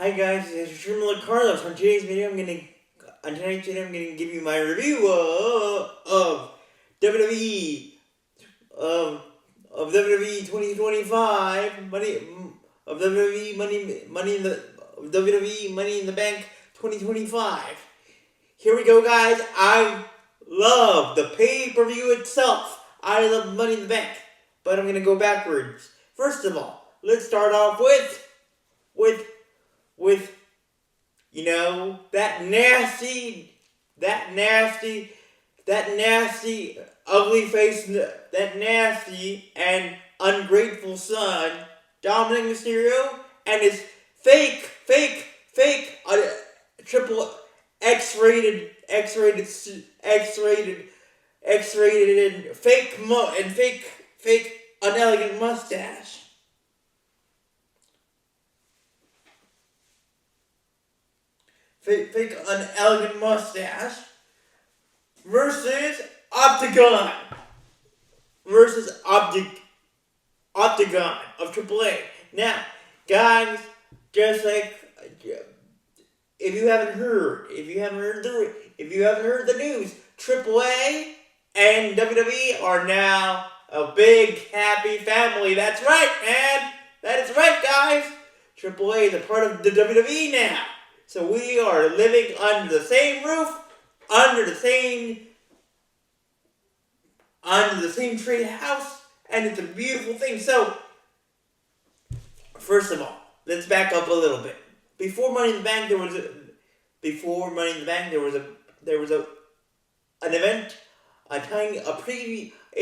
Hi guys, this is Trimler Carlos. On tonight's video, I'm gonna give you my review of WWE of WWE 2025 WWE Money in the Bank 2025. Here we go, guys. I love the pay-per-view itself. I love Money in the Bank, but I'm gonna go backwards. First of all, let's start off with that nasty, ugly face, that nasty and ungrateful son, Dominic Mysterio, and his fake, triple X-rated, and fake unelegant mustache. Fake unelegant mustache versus Octagon of AAA. Now, guys, just like if you haven't heard the news, AAA and WWE are now a big happy family. That's right, man. That is right, guys. AAA is a part of the WWE now. So we are living under the same roof, under the same tree house, and it's a beautiful thing. So, first of all, let's back up a little bit. Before Money in the Bank, there was an event, an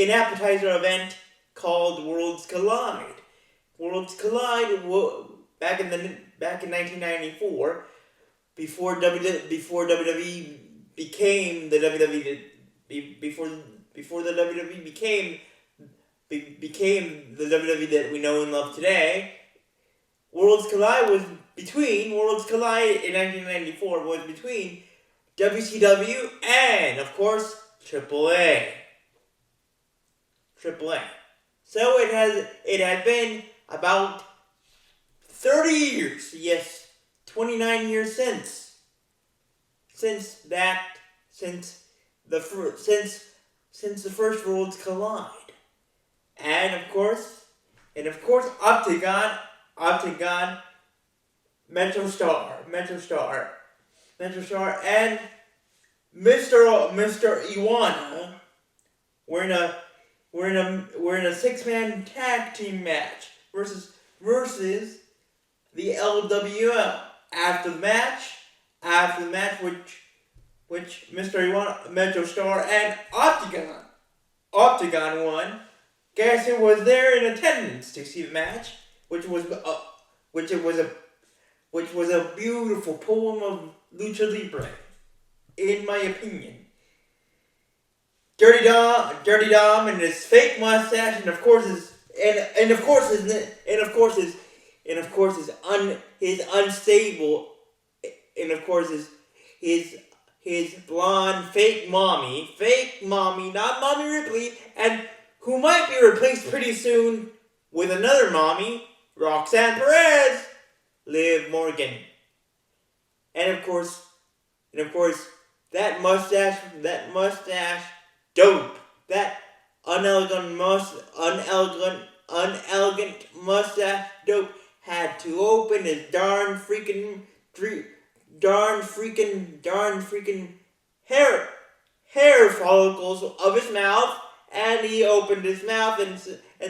appetizer event called Worlds Collide. Worlds Collide back in 1994. Before WWE became the WWE, before the WWE became the WWE that we know and love today, Worlds Collide in 1994 was between WCW and, of course, AAA. So it has been about 30 years, yes. 29 years since the first Worlds Collide, and of course, Octagon, Metro Star, and Mr. Iwana were in a 6-man tag team match versus the LWO. After the match, which Mr. Iwana, Metro Star, and Octagon won. Guess who was there in attendance to see the match? Which was a beautiful poem of Lucha Libre, in my opinion. Dirty Dom, and his fake mustache, and of course his unstable, and of course his blonde fake mommy, not Mommy Ripley, and who might be replaced pretty soon with another mommy, Roxanne Perez, Liv Morgan, and of course that mustache, dope, that unelegant mustache, dope, had to open his darn freaking hair follicles of his mouth, and he opened his mouth and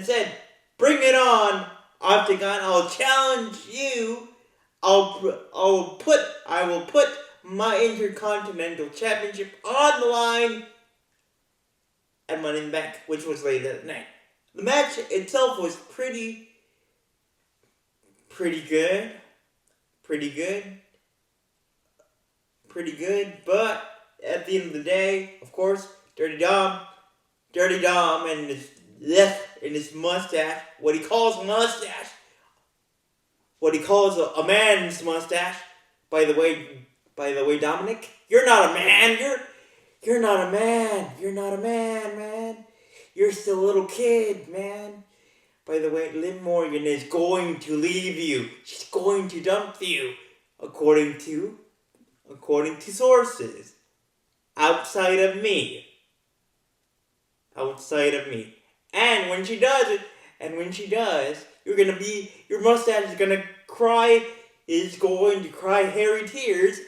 said, "Bring it on, Octagon! I'll challenge you. I will put my Intercontinental Championship on the line at Money in the Bank," which was late that night. The match itself was pretty good, but at the end of the day, of course, Dirty Dom and his mustache, what he calls a man's mustache. By the way, Dominic, you're not a man. You're not a man. You're not a man, man. You're still a little kid, man. By the way, Liv Morgan is going to leave you. She's going to dump you. according to sources outside of me. Outside of me. And when she does it, your mustache is gonna cry, hairy tears,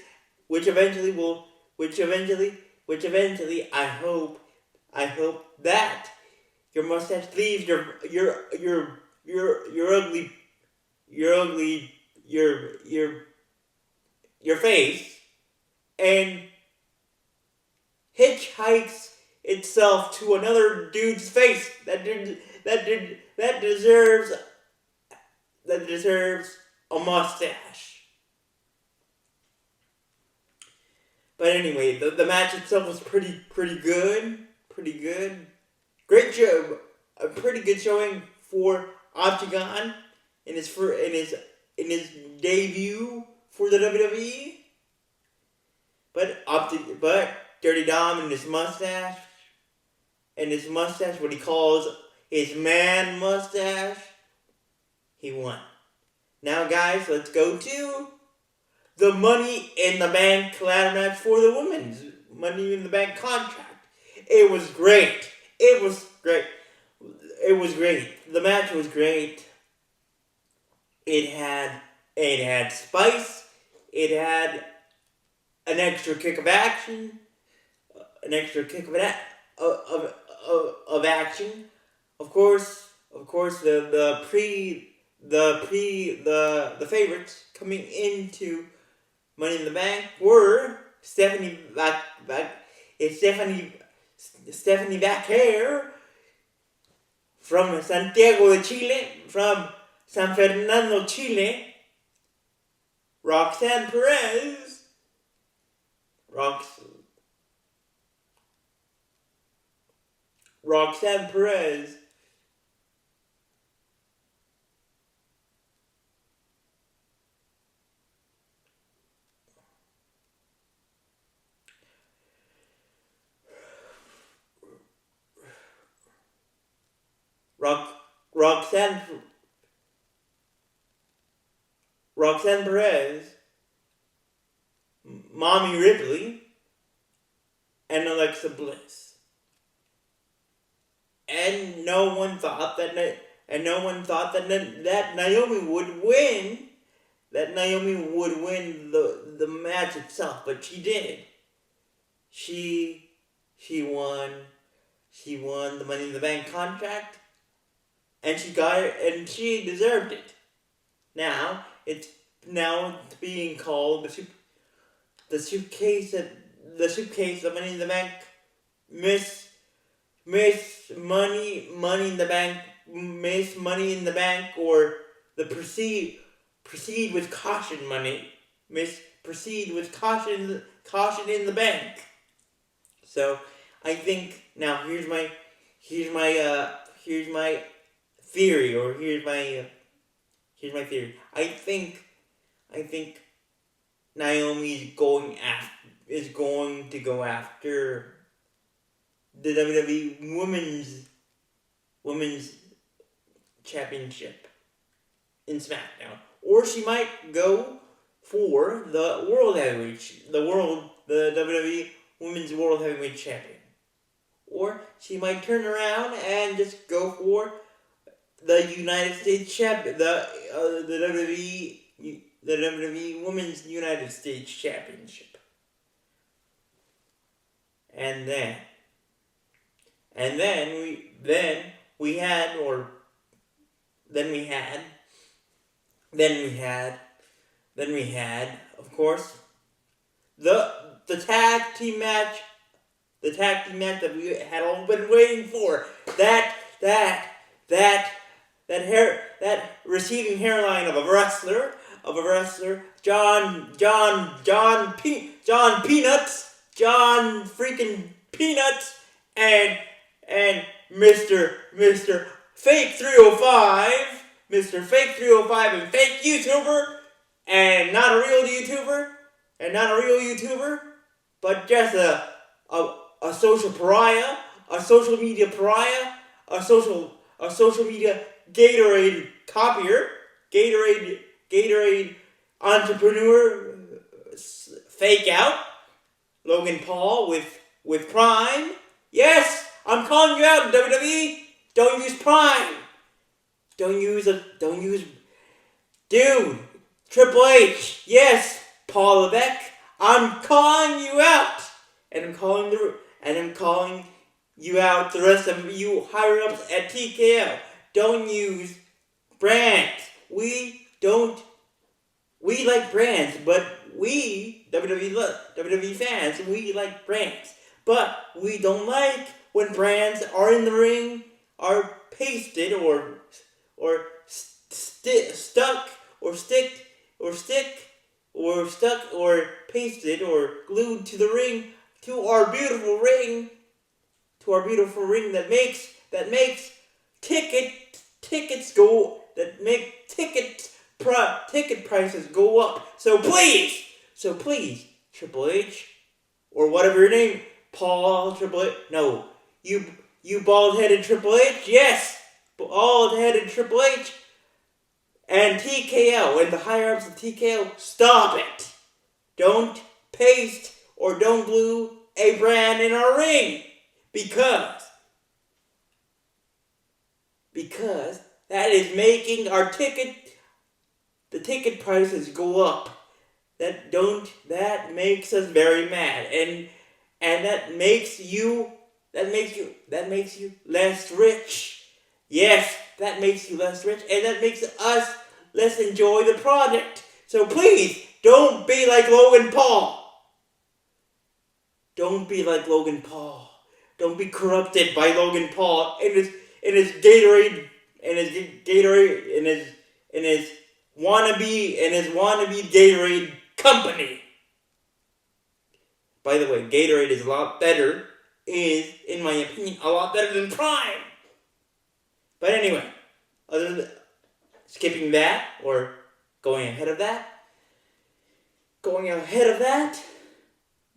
which eventually, I hope that your mustache leaves your ugly, your face, and hitchhikes itself to another dude's face that deserves a mustache. But anyway, the match itself was pretty good. Great show, a pretty good showing for Octagon in his debut for the WWE. But Dirty Dom and his mustache, what he calls his man mustache, he won. Now, guys, let's go to the Money in the Bank ladder match for the women's Money in the Bank contract. It was great. The match was great. It had spice. It had an extra kick of action. Of action. Of course, the favorites coming into Money in the Bank were Stephanie Bacquer from Santiago de Chile, from San Fernando, Chile, Roxanne Perez, Roxanne Perez, Mommy Ripley, and Alexa Bliss. And no one thought that Naomi would win. That Naomi would win the match itself, but she did. She won. She won the Money in the Bank contract, and she got it, and she deserved it. Now it's being called the suitcase of Money in the Bank, Miss Money in the Bank, or the Proceed with Caution Money, Miss Proceed with Caution in the Bank. So I think now here's my theory, or here's my theory. I think Naomi is going to go after the WWE Women's Championship in SmackDown, or she might go for the WWE Women's World Heavyweight Champion, or she might turn around and just go for the United States Champion, the WWE Women's United States Championship. And then we had, of course, the tag team match that we had all been waiting for. That receding hairline of a wrestler, John freaking Peanuts, and Mr. Fake 305, and fake YouTuber, and not a real YouTuber, but just a social pariah, a social media pariah, a social media Gatorade copier, Gatorade entrepreneur fake out, Logan Paul with Prime. Yes, I'm calling you out, WWE. Don't use Prime. Don't use dude. Triple H. Yes, Paul Levesque. I'm calling you out, and I'm calling you out. The rest of you higher ups at TKO. Don't use brands. We like brands, but we, WWE fans, we like brands. But we don't like when brands are in the ring, are pasted or stuck or pasted or glued to the ring, to our beautiful ring that makes tickets go, that make ticket prices go up. So please, Triple H, or whatever your name, Paul Triple H, no, you bald-headed Triple H, yes, bald-headed Triple H, and TKO, and the higher-ups of TKO, stop it. Don't paste or don't glue a brand in our ring, because that is making our the ticket prices go up. That makes us very mad, and that makes you less rich. Yes, that makes you less rich, and that makes us less enjoy the product. So please, don't be like Logan Paul. Don't be like Logan Paul. Don't be corrupted by Logan Paul in his Gatorade, in his wannabe Gatorade company. By the way, Gatorade is a lot better, in my opinion, a lot better than Prime. But anyway, other than skipping that, or going ahead of that,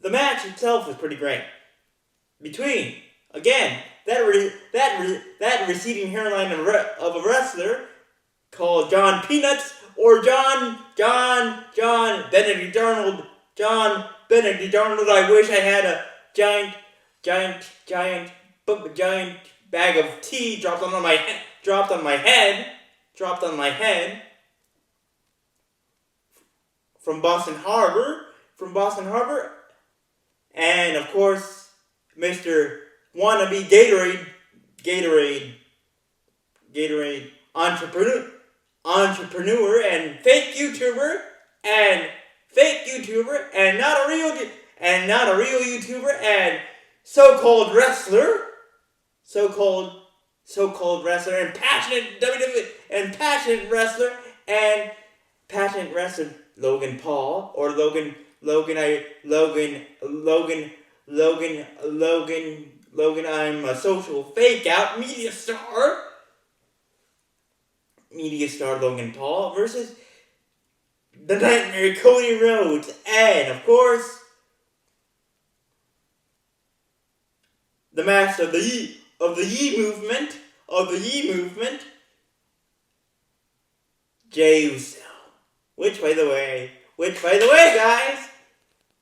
the match itself was pretty great. Between, again, that receding hairline of a wrestler called John Peanuts, or John Benedict Arnold. John Benedict Arnold. I wish I had a giant bag of tea dropped on my head from Boston Harbor, and of course, Mr. Wannabe Gatorade entrepreneur and fake YouTuber and not a real YouTuber and so-called wrestler and passionate WWE and passionate wrestler Logan Paul, or Logan, I'm a social fake out media star Logan Paul versus the Nightmare Cody Rhodes, and of course the master of the Yi movement, Jey Uso. Which by the way, guys,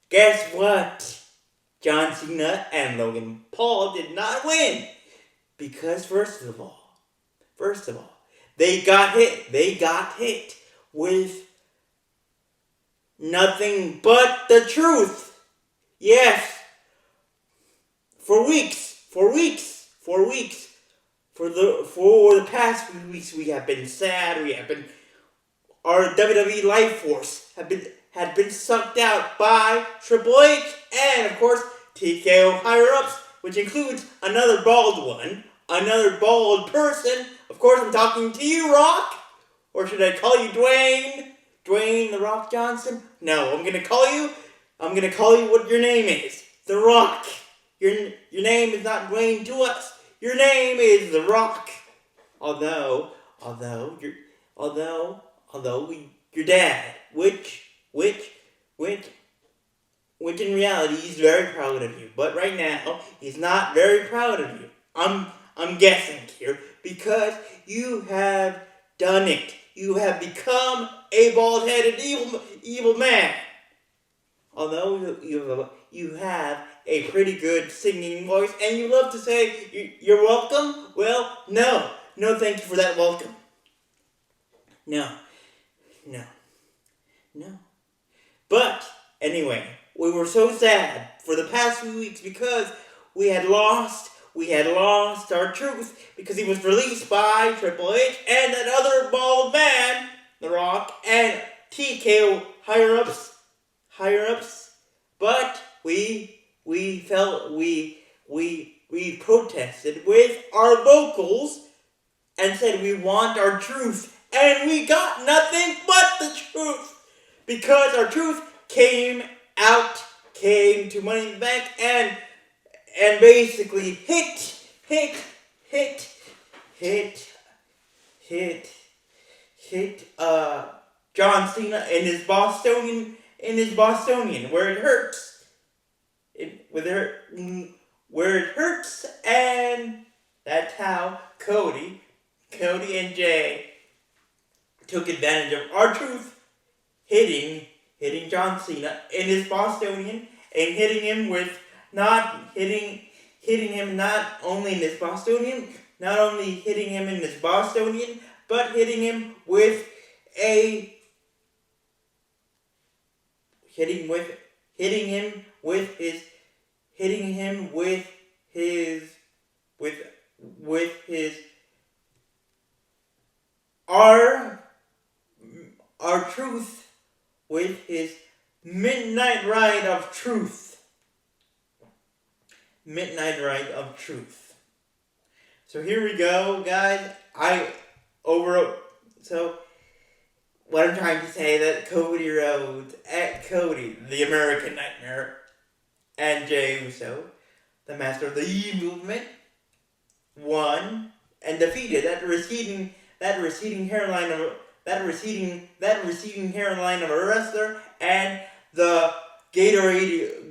guess what? John Cena and Logan Paul did not win, because first of all, they got hit with nothing but the truth. Yes. For the past few weeks, we have been sad. Our WWE life force had been sucked out by Triple H and of course TKO higher ups, which includes another bald person. Of course, I'm talking to you, Rock, or should I call you Dwayne the Rock Johnson? No, I'm gonna call you what your name is, The Rock. Your name is not Dwayne to us. Your name is The Rock. Although your dad, which in reality he's very proud of you, but right now he's not very proud of you. I'm guessing here, because you have done it. You have become a bald-headed evil man. Although you have a pretty good singing voice and you love to say you're welcome, well, no, thank you for that welcome. No. But anyway, we were so sad for the past few weeks because we had lost our truth because he was released by Triple H and that other bald man, The Rock, and TKO higher ups. But we protested with our vocals and said we want our truth, and we got nothing but the truth because our truth came to Money in the Bank and basically hit John Cena in his Bostonian where it hurts. Where it hurts, and that's how Cody and Jay took advantage of our truth, hitting John Cena in his Bostonian and hitting him not only in his Bostonian, but hitting him with our truth, with his Midnight Ride of Truth. So here we go, guys. So what I'm trying to say that Cody Rhodes, the American Nightmare, and Jey Uso, the Master of the E Movement, won and defeated that receding hairline of a wrestler and the Gatorade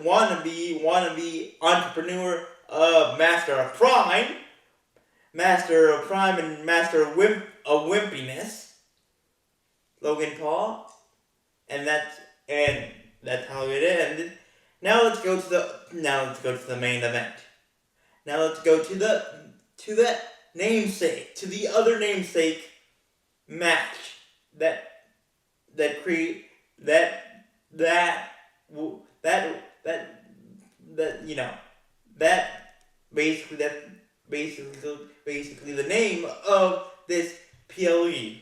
wannabe entrepreneur of Master of Prime and Master of Wimpiness, Logan Paul, and that's how it ended. Now let's go to the main event. Now let's go to the other namesake match that basically the name of this PLE.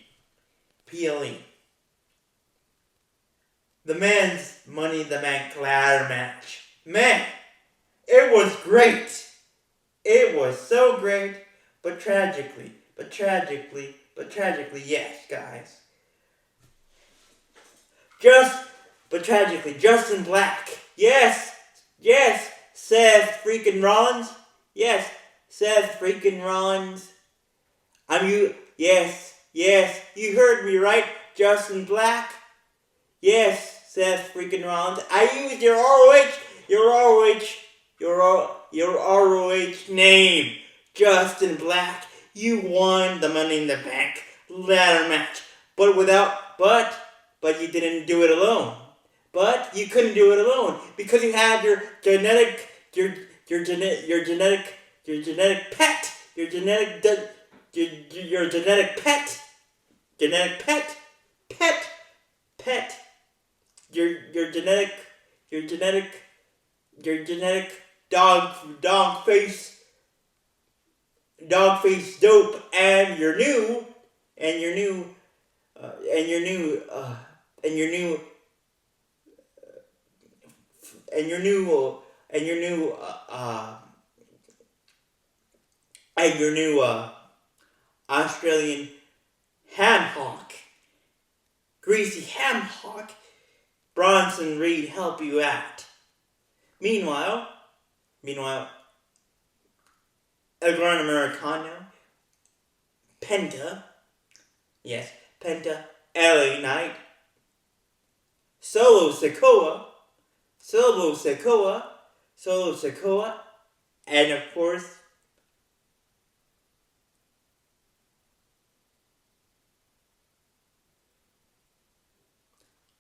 The men's Money in the Bank ladder match. Man, it was great. It was so great, but tragically, yes, guys. Justin Black. Yes, Seth freaking Rollins. Yes, Seth freaking Rollins. Yes, you heard me right, Justin Black. Yes, Seth freaking Rollins. I used your ROH name, Justin Black. You won the Money in the Bank ladder match, but you didn't do it alone. But you couldn't do it alone because you had your genetic pet, your genetic dog face dope, and your new Australian ham hock, greasy ham hock, Bronson Reed help you out. Meanwhile, El Gran Americano, Penta, LA Knight, Solo Sikoa, and of course,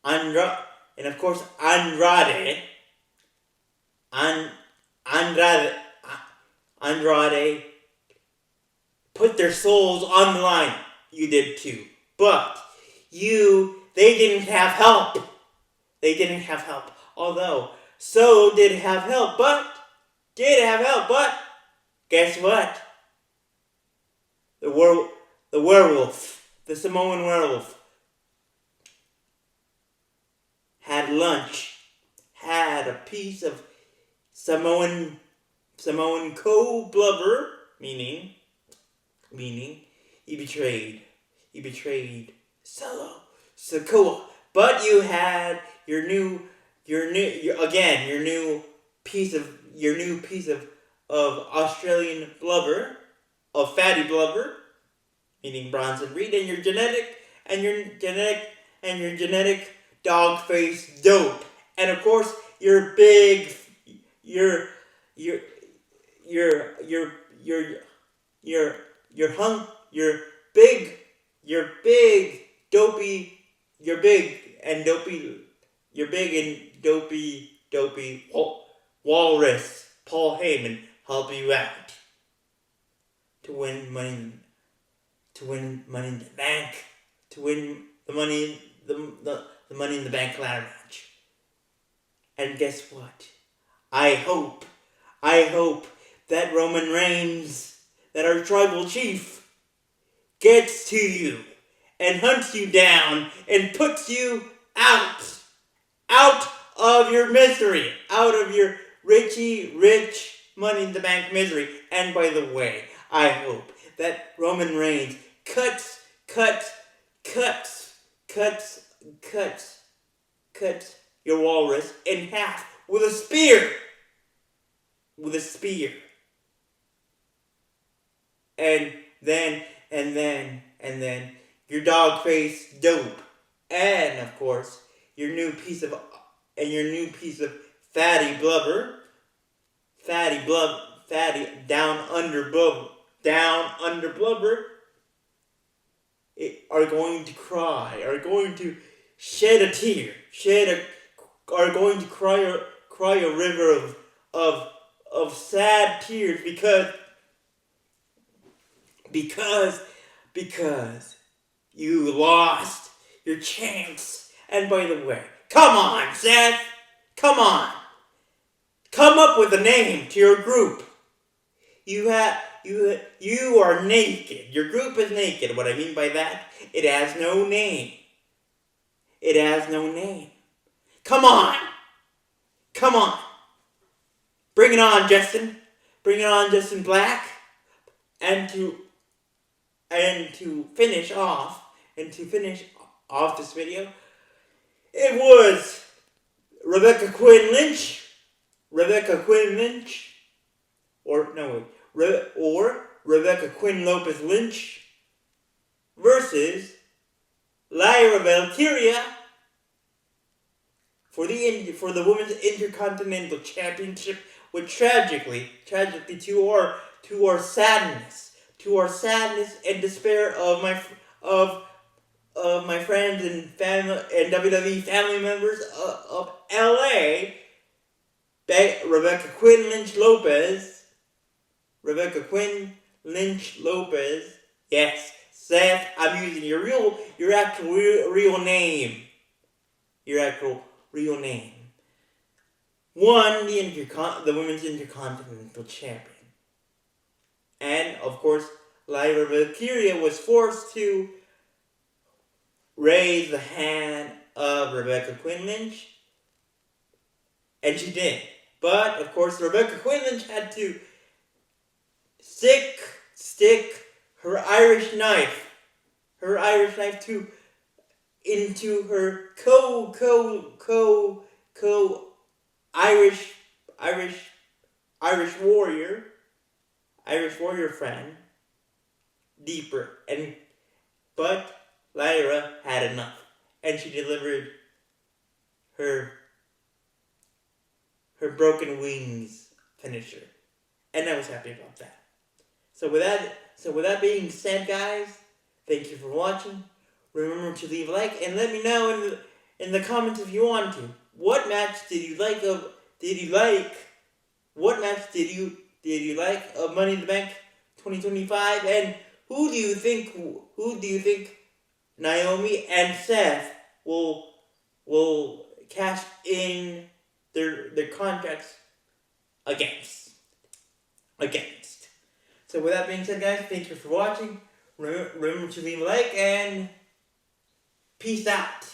and of course Andrade, Andrade put their souls on the line. You did too. But they didn't have help. They didn't have help. Although, so did have help, but guess what? The werewolf, the Samoan werewolf, had lunch, had a piece of Samoan co-blubber, meaning he betrayed Sikoa. But you had your new piece of Australian blubber, of fatty blubber, meaning Bronson Reed, and your genetic dog face dope, and of course your big your big and dopey walrus Paul Heyman help you out to win money in the bank, to win the money in the bank ladder match. And guess what? I hope that Roman Reigns, that our tribal chief, gets to you and hunts you down and puts you out of your misery, out of your rich money in the bank misery. And by the way, I hope that Roman Reigns cuts your walrus in half with a spear. And then your dog face dope, and of course your new piece of fatty blubber, down under blubber, are going to cry, are going to shed a tear, are going to cry a river of sad tears because you lost your chance. And by the way, come on, Seth, come on, come up with a name to your group. You are naked. Your group is naked. What I mean by that, it has no name. Come on. Bring it on, Justin. Bring it on, Justin Black. And to finish off this video, it was Rebecca Quinn Lynch, or Rebecca Quinn Lopez Lynch versus Lyra Valkyria for the Women's Intercontinental Championship, which tragically to our sadness and despair of my friends and family and WWE family members of LA, Rebecca Quinn Lynch Lopez. Yes, Seth, I'm using your actual real name. Won the Women's Intercontinental Champion. And, of course, Lyra Valkyria was forced to raise the hand of Rebecca Quinn Lynch. And she did. But, of course, Rebecca Quinn Lynch had to stick her Irish knife into her Irish warrior friend deeper, but Lyra had enough, and she delivered her broken wings finisher, and I was happy about that. So with that being said, guys, thank you for watching. Remember to leave a like and let me know in the comments if you want to. What match did you like of? Did you like? What match did you like of Money in the Bank 2025? And who do you think Naomi and Seth will cash in their contracts against? So with that being said, guys, thank you for watching. Remember to leave a like and peace out.